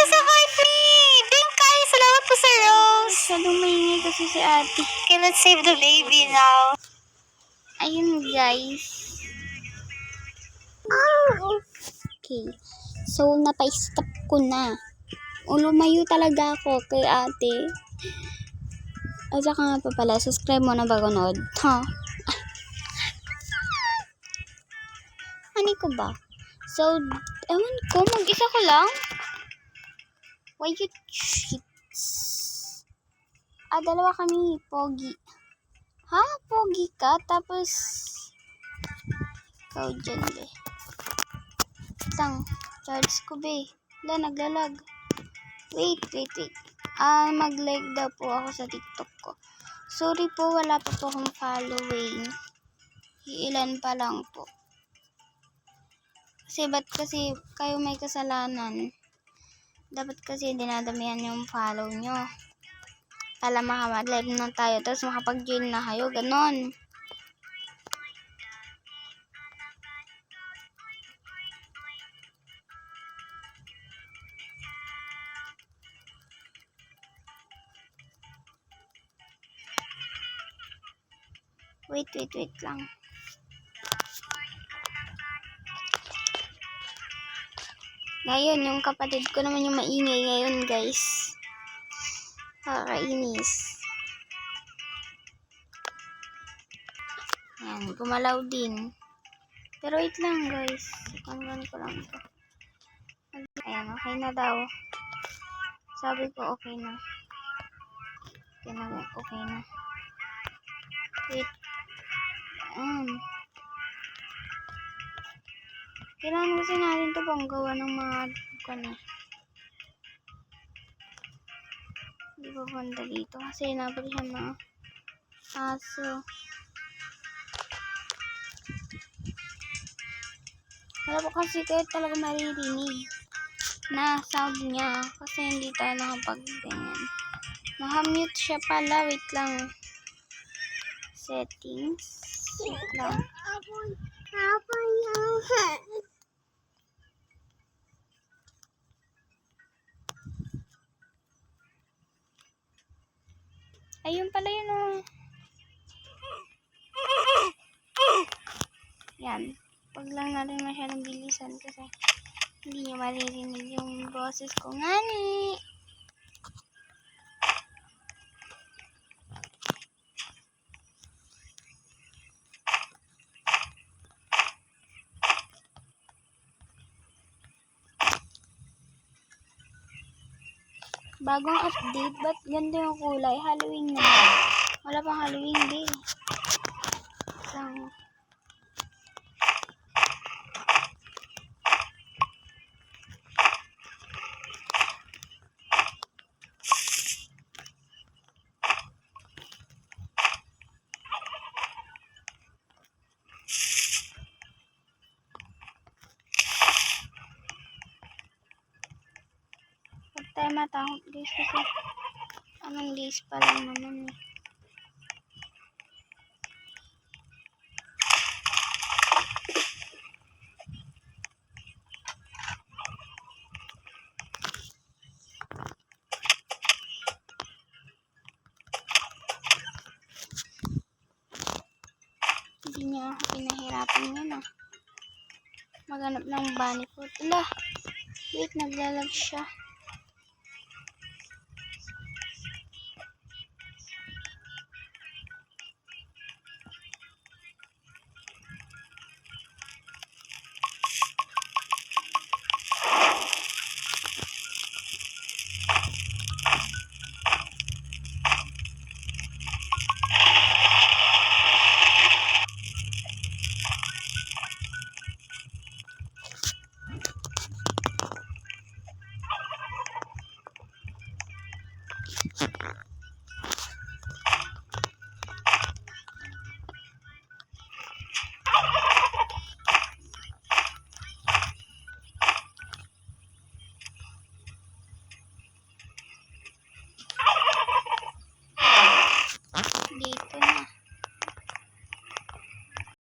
support me! Bingkay, salamat po sa rose. Masyadong maingay kasi si ate. Okay, let's save the baby now. Ayun guys. Okay. So, napa-stop ko na. Lumayo talaga ako kay ate. At saka nga pa pala, subscribe mo na bago nood. Ha? Ano ko ba? So, ewan ko, mag-isa ko lang. Why you cheats? Dalawa kami, pogi. Ha? Pogi ka? Tapos, ikaw dyan, be. Charge ko, be. Wala, naglalag. Wait. Mag-like daw po ako sa TikTok ko. Sorry po, wala pa po akong following. Ilan pa lang po. Ba't kasi kayo may kasalanan? Dapat kasi dinadamihan yung follow nyo. Para makapag-live na tayo, tapos makapag-join na kayo, ganon. Wait lang. Ngayon, yung kapatid ko naman yung maingay ngayon, guys. Kakainis. Ayan, gumalaw din. Pero wait lang, guys. Kangan ko lang ito. Ayan, okay na daw. Sabi ko, okay na. Okay na. Wait. Ayan. Kailangan kasi natin ito pang gawa ng mga Hindi pa banda dito kasi nabalihan na aso. Wala po kasi kayo talaga maririnig na sound niya kasi hindi tayo nakapag-ganyan. Naka-mute siya pala. Wait lang. Settings. Wait lang. Ayun pala yun, oh. Yan. Pag lang natin masyadong bilisan kasi hindi niya maririnig yung boses ko. Ngani! Bagong update, ba't ganda yung kulay? Halloween na. Wala pang Halloween day. Huwag tayo matakot guys kasi anong days pa lang naman eh. Hindi niya ako pinahirapan yun ah. Maghanap ng bunny food. Wait, naglalag siya.